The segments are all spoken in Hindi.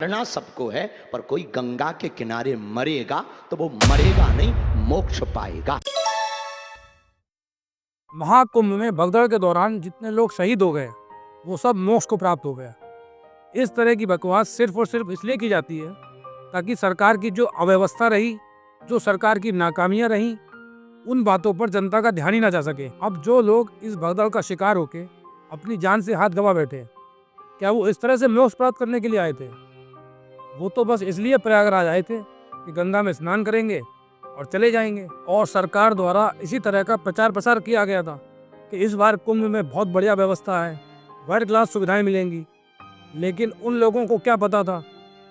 मरना सबको है, पर कोई गंगा के किनारे मरेगा तो वो मरेगा नहीं, मोक्ष पाएगा। महाकुंभ में भगदड़ के दौरान जितने लोग शहीद हो गए वो सब मोक्ष को प्राप्त हो गया। इस तरह की बकवास सिर्फ और सिर्फ इसलिए की जाती है ताकि सरकार की जो अव्यवस्था रही, जो सरकार की नाकामियां रही, उन बातों पर जनता का ध्यान ही ना जा सके। अब जो लोग इस भगदड़ का शिकार होके अपनी जान से हाथ गवा बैठे, क्या वो इस तरह से मोक्ष प्राप्त करने के लिए आए थे? वो तो बस इसलिए प्रयागराज आए थे कि गंगा में स्नान करेंगे और चले जाएंगे। और सरकार द्वारा इसी तरह का प्रचार प्रसार किया गया था कि इस बार कुंभ में बहुत बढ़िया व्यवस्था है, वर्ल्ड क्लास सुविधाएं मिलेंगी। लेकिन उन लोगों को क्या पता था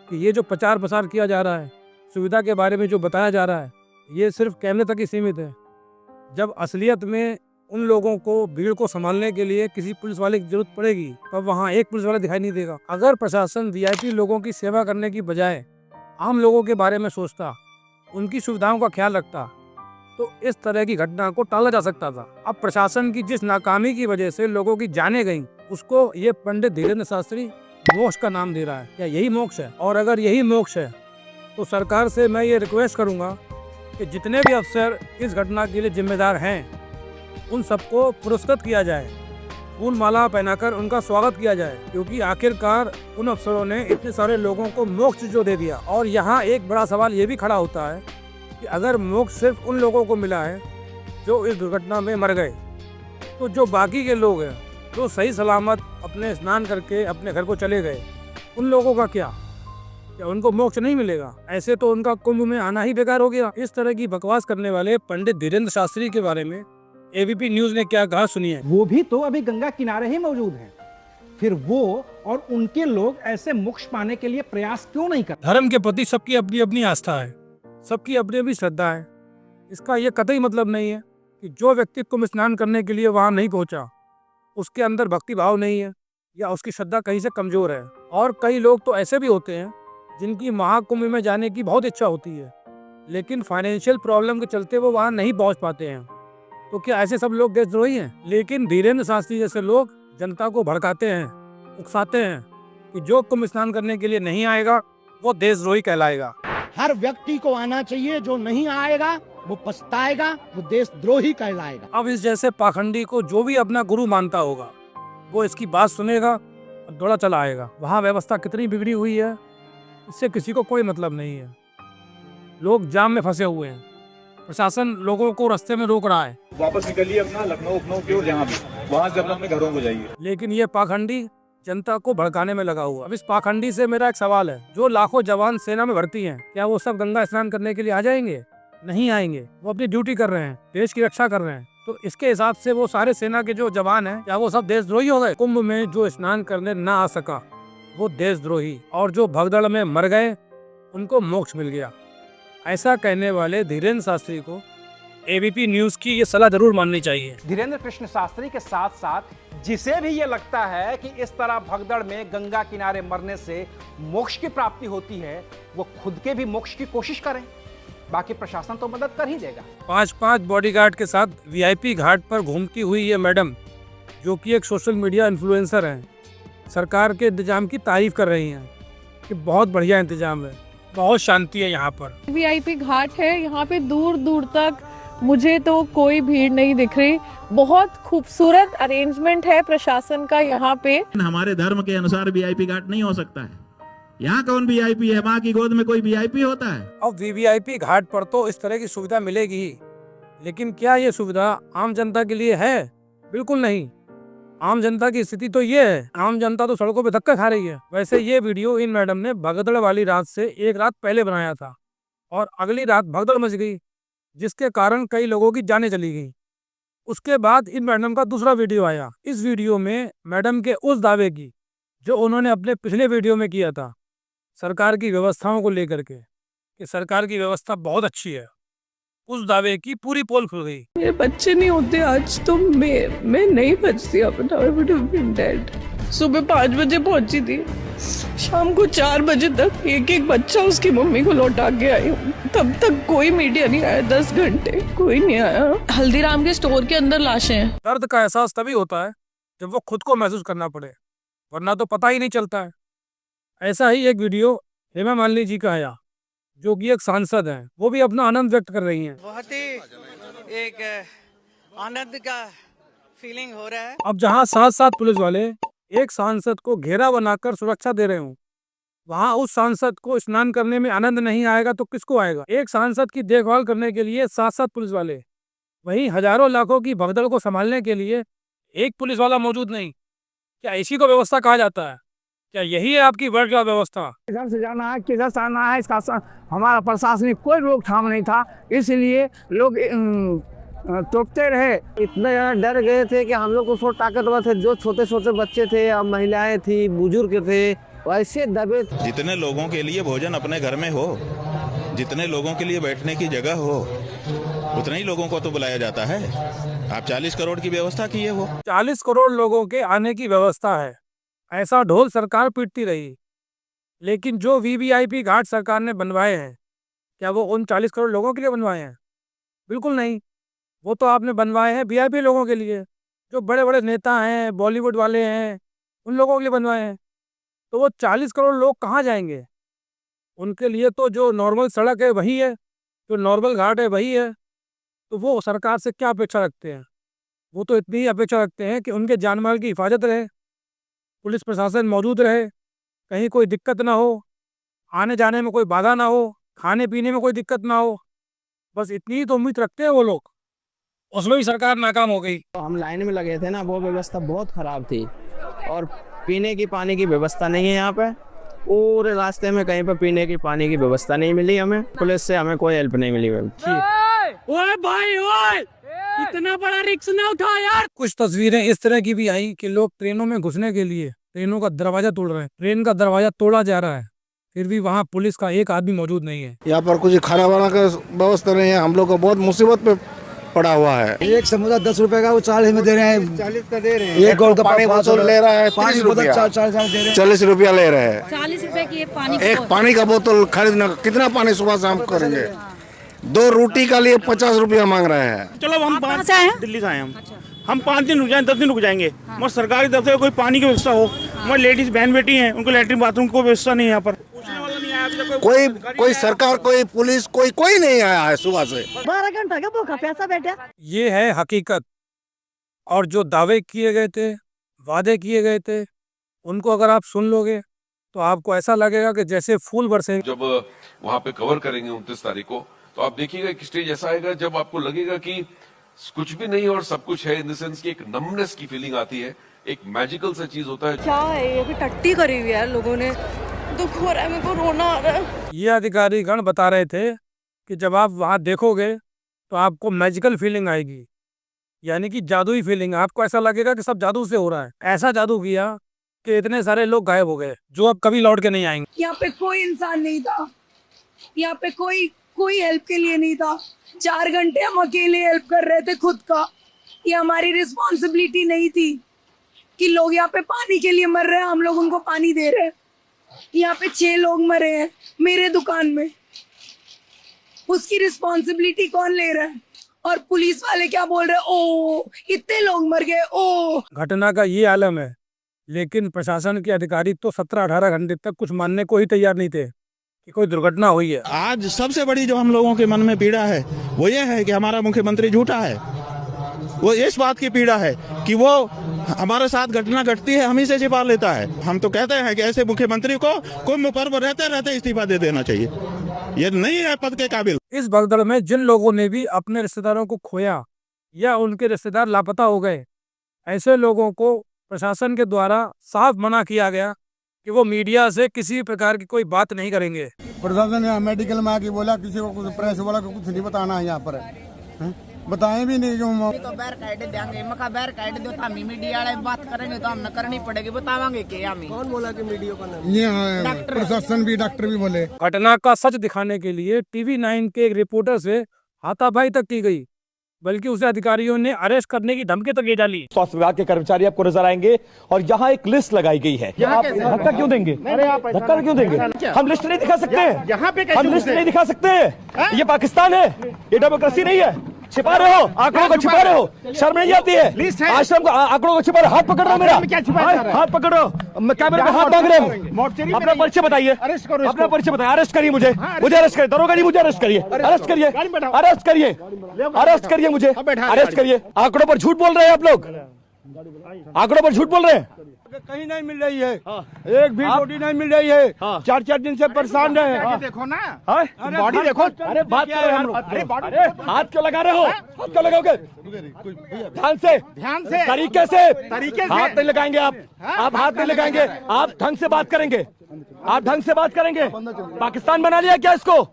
कि ये जो प्रचार प्रसार किया जा रहा है, सुविधा के बारे में जो बताया जा रहा है, ये सिर्फ कहने तक ही सीमित है। जब असलियत में उन लोगों को, भीड़ को संभालने के लिए किसी पुलिस वाले की जरूरत पड़ेगी, तब वहाँ एक पुलिस वाला दिखाई नहीं देगा। अगर प्रशासन वीआईपी लोगों की सेवा करने की बजाय आम लोगों के बारे में सोचता, उनकी सुविधाओं का ख्याल रखता, तो इस तरह की घटना को टाला जा सकता था। अब प्रशासन की जिस नाकामी की वजह से लोगों की जानें गईं, उसको ये पंडित धीरेन्द्र शास्त्री मोक्ष का नाम दे रहा है। क्या यही मोक्ष है? और अगर यही मोक्ष है तो सरकार से मैं ये रिक्वेस्ट करूंगा कि जितने भी अफसर इस घटना के लिए जिम्मेदार हैं, उन सबको पुरस्कृत किया जाए, फूल माला पहनाकर उनका स्वागत किया जाए, क्योंकि आखिरकार उन अफसरों ने इतने सारे लोगों को मोक्ष जो दे दिया। और यहाँ एक बड़ा सवाल ये भी खड़ा होता है कि अगर मोक्ष सिर्फ उन लोगों को मिला है जो इस दुर्घटना में मर गए, तो जो बाकी के लोग हैं जो सही सलामत अपने स्नान करके अपने घर को चले गए, उन लोगों का क्या उनको मोक्ष नहीं मिलेगा? ऐसे तो उनका कुंभ में आना ही बेकार हो गया। इस तरह की बकवास करने वाले पंडित धीरेन्द्र शास्त्री के बारे में एबीपी न्यूज ने क्या कहा, सुनिए। वो भी तो अभी गंगा किनारे ही मौजूद हैं। फिर वो और उनके लोग ऐसे मोक्ष पाने के लिए प्रयास क्यों नहीं करते? धर्म के प्रति सबकी अपनी अपनी आस्था है, सबकी अपनी अपनी श्रद्धा है। इसका ये कतई मतलब नहीं है कि जो व्यक्ति कुंभ स्नान करने के लिए वहां नहीं पहुंचा, उसके अंदर भक्ति भाव नहीं है या उसकी श्रद्धा कहीं से कमजोर है। और कई लोग तो ऐसे भी होते हैं जिनकी महाकुंभ में जाने की बहुत इच्छा होती है, लेकिन फाइनेंशियल प्रॉब्लम के चलते वो वहां नहीं पहुंच पाते हैं। तो क्या ऐसे सब लोग देशद्रोही हैं? लेकिन धीरेन्द्र शास्त्री जैसे लोग जनता को भड़काते हैं, उकसाते हैं कि जो कुंभ स्नान करने के लिए नहीं आएगा वो देशद्रोही कहलाएगा। हर व्यक्ति को आना चाहिए, जो नहीं आएगा वो पछताएगा, वो देशद्रोही कहलाएगा। अब इस जैसे पाखंडी को जो भी अपना गुरु मानता होगा वो इसकी बात सुनेगा और दौड़ा चला आएगा। वहाँ व्यवस्था कितनी बिगड़ी हुई है, इससे किसी को कोई मतलब नहीं है। लोग जाम में फंसे हुए हैं, प्रशासन लोगों को रास्ते में रोक रहा है। वापस निकलिए अपना लखनऊ की ओर, जहाँ भी वहाँ से अपने घरों को जाइए। लेकिन ये पाखंडी जनता को भड़काने में लगा हुआ। अब इस पाखंडी से मेरा एक सवाल है, जो लाखों जवान सेना में भर्ती हैं, क्या वो सब गंगा स्नान करने के लिए आ जाएंगे? नहीं आएंगे। वो अपनी ड्यूटी कर रहे हैं, देश की रक्षा कर रहे हैं। तो इसके हिसाब से वो सारे सेना के जो जवान हैं, क्या वो सब देशद्रोही हो गए? कुंभ में जो स्नान करने ना आ सका वो देशद्रोही, और जो भगदड़ में मर गए उनको मोक्ष मिल गया। ऐसा कहने वाले धीरेन्द्र शास्त्री को एबीपी न्यूज की ये सलाह जरूर माननी चाहिए। धीरेन्द्र कृष्ण शास्त्री के साथ साथ जिसे भी ये लगता है कि इस तरह भगदड़ में गंगा किनारे मरने से मोक्ष की प्राप्ति होती है, वो खुद के भी मोक्ष की कोशिश करें, बाकी प्रशासन तो मदद कर ही देगा। 5-5 बॉडीगार्ड के साथ वीआईपी घाट पर घूमती हुई ये मैडम, जो कि एक सोशल मीडिया इन्फ्लुएंसर हैं, सरकार के इंतजाम की तारीफ कर रही हैं कि बहुत बढ़िया इंतजाम है, बहुत शांति है यहाँ पर। वीआईपी घाट है, यहाँ पे दूर दूर तक मुझे तो कोई भीड़ नहीं दिख रही। बहुत खूबसूरत अरेंजमेंट है प्रशासन का यहाँ पे। हमारे धर्म के अनुसार वीआईपी घाट नहीं हो सकता है। यहाँ कौन वीआईपी है? माँ की गोद में कोई वीआईपी होता है? अब वीवीआईपी घाट पर तो इस तरह की सुविधा मिलेगी ही, लेकिन क्या ये सुविधा आम जनता के लिए है? बिल्कुल नहीं। आम जनता की स्थिति तो ये है, आम जनता तो सड़कों पे धक्का खा रही है। वैसे ये वीडियो इन मैडम ने भगदड़ वाली रात से एक रात पहले बनाया था और अगली रात भगदड़ मच गई, जिसके कारण कई लोगों की जानें चली गई। उसके बाद इन मैडम का दूसरा वीडियो आया। इस वीडियो में मैडम के उस दावे की जो उन्होंने अपने पिछले वीडियो में किया था सरकार की व्यवस्थाओं को लेकर के, कि सरकार की व्यवस्था बहुत अच्छी है, उस दावे की पूरी पोल खुल गई। मेरे बच्चे नहीं होते आज तो मैं नहीं बचती अपना, I would have been dead। सुबह 5 बजे पहुंची थी, शाम को 4 बजे तक एक एक बच्चा उसकी मम्मी को लौटा के आई हूँ। तब तक कोई मीडिया नहीं आया, 10 घंटे कोई नहीं आया। हल्दीराम के स्टोर के अंदर लाशें हैं। दर्द का एहसास तभी होता है जब वो खुद को महसूस करना पड़े, वरना तो पता ही नहीं चलता है। ऐसा ही एक वीडियो हेमा मालिनी जी का आया, जो कि एक सांसद हैं, वो भी अपना आनंद व्यक्त कर रही हैं। बहुत ही एक आनंद का फीलिंग हो रहा है। अब जहां 7 पुलिस वाले एक सांसद को घेरा बनाकर सुरक्षा दे रहे हों, वहां उस सांसद को स्नान करने में आनंद नहीं आएगा तो किसको आएगा? एक सांसद की देखभाल करने के लिए 7 पुलिस वाले, वहीं हजारों लाखों की भगदड़ को संभालने के लिए एक पुलिस वाला मौजूद नहीं। क्या इसी को व्यवस्था कहा जाता है? क्या यही है आपकी वर्ल्ड क्लास व्यवस्था? किधर से जाना है, किधर से आना है, इसका हमारा प्रशासनिक कोई रोकथाम नहीं था, इसलिए लोग टोकते रहे। इतने डर गए थे कि हम लोग को सो ताकतवर थे, जो छोटे छोटे बच्चे थे, अब महिलाएं थी, बुजुर्ग थे, वैसे दबे। जितने लोगों के लिए भोजन अपने घर में हो, जितने लोगों के लिए बैठने की जगह हो, उतने ही लोगों को तो बुलाया जाता है। आप 40 करोड़ की व्यवस्था की है, वो 40 करोड़ लोगों के आने की व्यवस्था है, ऐसा ढोल सरकार पीटती रही। लेकिन जो वीवीआईपी घाट सरकार ने बनवाए हैं, क्या वो उन 40 करोड़ लोगों के लिए बनवाए हैं? बिल्कुल नहीं। वो तो आपने बनवाए हैं वीआईपी लोगों के लिए, जो बड़े बड़े नेता हैं, बॉलीवुड वाले हैं, उन लोगों के लिए बनवाए हैं। तो वो 40 करोड़ लोग कहाँ जाएंगे? उनके लिए तो जो नॉर्मल सड़क है वही है, जो नॉर्मल घाट है वही है। तो वो सरकार से क्या अपेक्षा रखते हैं? वो तो इतनी ही अपेक्षा रखते हैं कि उनके जान माल की हिफाजत रहे, पुलिस प्रशासन मौजूद रहे, कहीं कोई दिक्कत ना हो, आने जाने में कोई बाधा ना हो, खाने पीने में कोई दिक्कत ना हो। बस इतनी ही तो उम्मीद रखते हैं वो लोग। उसमें भी सरकार नाकाम हो गई। तो हम लाइन में लगे थे ना, वो व्यवस्था बहुत खराब थी, और पीने की पानी की व्यवस्था नहीं है यहाँ पे। पूरे रास्ते में कहीं पर पीने की पानी की व्यवस्था नहीं मिली हमें, पुलिस से हमें कोई हेल्प नहीं मिली। ओए भाई ओए, इतना बड़ा रिस्क ना उठा यार। कुछ तस्वीरें इस तरह की भी आई कि लोग ट्रेनों में घुसने के लिए ट्रेनों का दरवाजा तोड़ रहे हैं, ट्रेन का दरवाजा तोड़ा जा रहा है, फिर भी वहाँ पुलिस का एक आदमी मौजूद नहीं है। यहाँ पर कुछ खाना वाना का व्यवस्था नहीं है, हम लोग को बहुत मुसीबत पे पड़ा हुआ है। एक समोसा 10 रुपए का वो 40 में दे रहे हैं, 40 का दे रहे हैं। एक गोल का पानी बोतल ले रहा है, 40 रुपया 40 रुपया ले रहे हैं। 40 रुपए की एक पानी का बोतल खरीदना, कितना पानी सुबह शाम करेंगे? 2 रोटी का लिए 50 रुपया मांग रहे हैं। चलो हम दिल्ली से आए हम 5 दिन रुक जाए, 10 दिन रुक जाएंगे, मगर सरकारी तरफ से कोई पानी की व्यवस्था हो। हमारी लेडीज बहन बेटी हैं, उनको लेटरिन बाथरूम को व्यवस्था नहीं है यहाँ पर। कोई सरकार, कोई पुलिस, कोई नहीं आया है सुबह से। 12 घंटा का भूखा प्यासा बैठा। ये है हकीकत। और जो दावे किए गए थे, वादे किए गए थे, उनको अगर आप सुन लोगे तो आपको ऐसा लगेगा कि जैसे फूल बरसेंगे। जब वहां पे कवर करेंगे 29 तारीख को, तो आप देखिएगा एक स्टेज ऐसा आएगा जब आपको लगेगा कि कुछ भी नहीं और सब कुछ है, इन द सेंस की एक नमनेस की फीलिंग आती है, एक मैजिकल सा चीज होता है। क्या है ये भी टट्टी करी हुई है लोगों ने, दुख हो रहा है, मेरे को रोना आ रहा है। ये अधिकारी गण बता रहे थे कि जब आप वहाँ देखोगे तो आपको मैजिकल फीलिंग आएगी, यानी कि जादुई फीलिंग। आपको ऐसा लगेगा कि सब जादू से हो रहा है। ऐसा जादू किया कि इतने सारे लोग गायब हो गए, जो अब कभी लौट के नहीं आएंगे। यहाँ पे कोई इंसान नहीं था, यहाँ पे कोई हेल्प के लिए नहीं था। 4 घंटे हम अकेले हेल्प कर रहे थे खुद का। ये हमारी रिस्पॉन्सिबिलिटी नहीं थी कि लोग यहाँ पे पानी के लिए मर रहे हैं, हम लोग उनको पानी दे रहे हैं। यहाँ पे 6 लोग मरे हैं मेरे दुकान में, उसकी रिस्पॉन्सिबिलिटी कौन ले रहा है? और पुलिस वाले क्या बोल रहे हैं, ओ इतने लोग मर गए। ओ घटना का ये आलम है, लेकिन प्रशासन के अधिकारी तो 17-18 घंटे तक कुछ मानने को ही तैयार नहीं थे कि कोई दुर्घटना हुई है। आज सबसे बड़ी जो हम लोगों के मन में पीड़ा है वो ये है कि हमारा मुख्यमंत्री झूठा है। वो इस बात की पीड़ा है कि वो हमारे साथ घटना घटती है, हम ही से छिपा लेता है। हम तो कहते हैं कि ऐसे मुख्यमंत्री को कोई पर्व रहते रहते इस्तीफा दे देना चाहिए, ये नहीं है पद के काबिल। इस भगदड़ में जिन लोगों ने भी अपने रिश्तेदारों को खोया या उनके रिश्तेदार लापता हो गए, ऐसे लोगों को प्रशासन के द्वारा साफ मना किया गया कि वो मीडिया से किसी प्रकार की कोई बात नहीं करेंगे। प्रशासन ने मेडिकल में आके बोला किसी को कुछ, प्रेस वाला को कुछ नहीं बताना है यहाँ पर, बताएं भी नहीं। तो बैर काट देंगे, मका बैर काट दो, हम मीडिया वाले बात करेंगे तो हम न करनी पड़ेगी, बतावांगे कि हम। कौन बोला कि मीडिया का नाम? ये प्रशासन भी, डॉक्टर भी बोले। घटना का सच दिखाने के लिए टीवी 9 के एक रिपोर्टर से हाथापाई तक की गई, बल्कि उसे अधिकारियों ने अरेस्ट करने की धमकी तक दे डाली। स्वास्थ्य विभाग के कर्मचारी आपको नजर आएंगे और यहाँ एक लिस्ट लगाई गई है। आप धक्का क्यों देंगे? धक्का क्यों देंगे? हम लिस्ट नहीं दिखा सकते, हम लिस्ट नहीं दिखा सकते। ये पाकिस्तान है, ये डेमोक्रेसी नहीं है। छिपा रहे हो, आंकड़ों को छिपा रहे हो, शर्म नहीं आती है? आश्रम को आंकड़ों को छिपा रहे हो, हाथ पकड़ रहे हो मेरा, हाथ पकड़ रहे हो। कैमरे पे हाथ मांग रहे हो, अपना परिचय बताइए, अपना परिचय बताइए, अरेस्ट करिए मुझे अरेस्ट करिए, दरोगा जी मुझे अरेस्ट करिए, अरेस्ट करिए, अरेस्ट करिए, अरेस्ट करिए मुझे, अरेस्ट करिए। आंकड़ों पर झूठ बोल रहे हैं आप लोग, आंकड़ों पर झूठ बोल रहे हैं। कहीं नहीं मिल रही है, एक भी बॉडी नहीं मिल रही है, 4-4 दिन से परेशान रहे। देखो ना, बॉडी देखो। अरे बात कर रहे हैं हम लोग, अरे हाथ क्यों लगा रहे हो, हाथ क्यों लगाओगे? ध्यान से, तरीके से हाथ नहीं लगाएंगे आप हाथ नहीं लगाएंगे, आप ढंग से बात करेंगे, आप ढंग से बात करेंगे। पाकिस्तान बना लिया क्या इसको?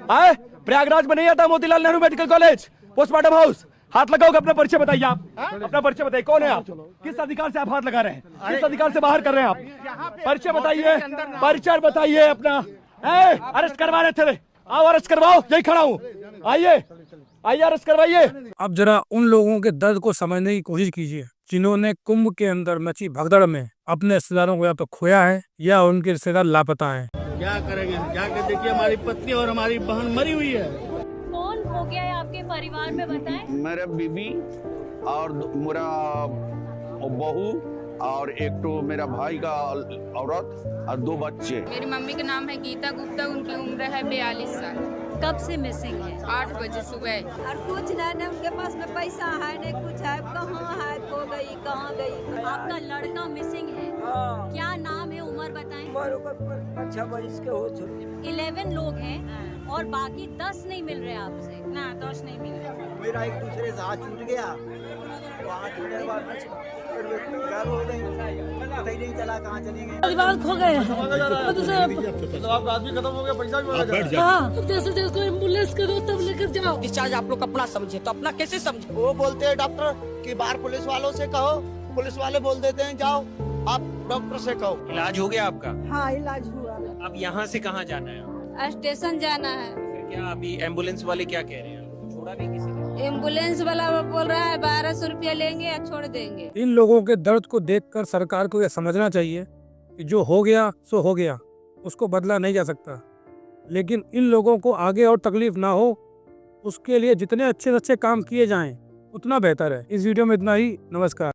प्रयागराज में नहीं आता Motilal Nehru medical college, postmortem house. हाथ लगाओगे, अपना परिचय बताइए आप, अपना परिचय बताइए, कौन है आप, किस अधिकार से आप हाथ लगा रहे हैं, किस अधिकार से बाहर कर रहे हैं आप? परिचय बताइए, परिचय बताइए अपना। अरेस्ट करवा रहे थे, आओ अरेस्ट करवाओ, यही खड़ा हूँ, आइए आइए अरेस्ट करवाइए। अब जरा उन लोगों के दर्द को समझने की कोशिश कीजिए जिन्होंने कुंभ के अंदर मची भगदड़ में अपने रिश्तेदारों को या तो खोया है या उनके रिश्तेदार लापता हैं। क्या करेंगे, जाके देखिए हमारी पत्नी और हमारी बहन मरी हुई है। कौन हो गया है आपके परिवार में, बताएं? मेरे बीबी और मेरा बहू और एक तो मेरा भाई का औरत और 2 बच्चे। मेरी मम्मी का नाम है गीता गुप्ता, उनकी उम्र है 42 साल। कब से मिसिंग है? 8 बजे सुबह। और कुछ नहीं, उनके पास में पैसा है नहीं कुछ है, कहाँ है, खो गई, कहाँ गई। आपका लड़का मिसिंग है, क्या नाम है, उम्र बताएं? 11 लोग हैं और बाकी 10 नहीं मिल रहे आपसे? ना 10 नहीं मिल रहे। मेरा एक दूसरे से हाथ छूट गया, हाथ छूटने के बाद गायब हो गई, पता ही नहीं चला कहाँ चली गई। परिवार खो गए हैं, आदमी खत्म हो गया, पैसा भी मारा जा रहा है। जैसे को एम्बुलेंस करो तब लेकर जाओ। डिस्चार्ज आप लोग अपना समझे तो अपना कैसे समझे? वो बोलते हैं डॉक्टर कि बाहर पुलिस वालों से कहो, पुलिस वाले बोल देते हैं जाओ आप डॉक्टर से कहो। इलाज हो गया आपका? हाँ इलाज हुआ। अब यहाँ से कहाँ जाना है? स्टेशन जाना है। फिर क्या अभी एम्बुलेंस वाले क्या कह रहे हैं, छोड़ा नहीं किसी ने? एम्बुलेंस वाला बोल रहा है 1200 रुपया लेंगे या छोड़ देंगे। इन लोगों के दर्द को देखकर सरकार को यह समझना चाहिए कि जो हो गया सो हो गया, उसको बदला नहीं जा सकता। लेकिन इन लोगों को आगे और तकलीफ ना हो, उसके लिए जितने अच्छे से अच्छे काम किए जाएं उतना बेहतर है। इस वीडियो में इतना ही। नमस्कार।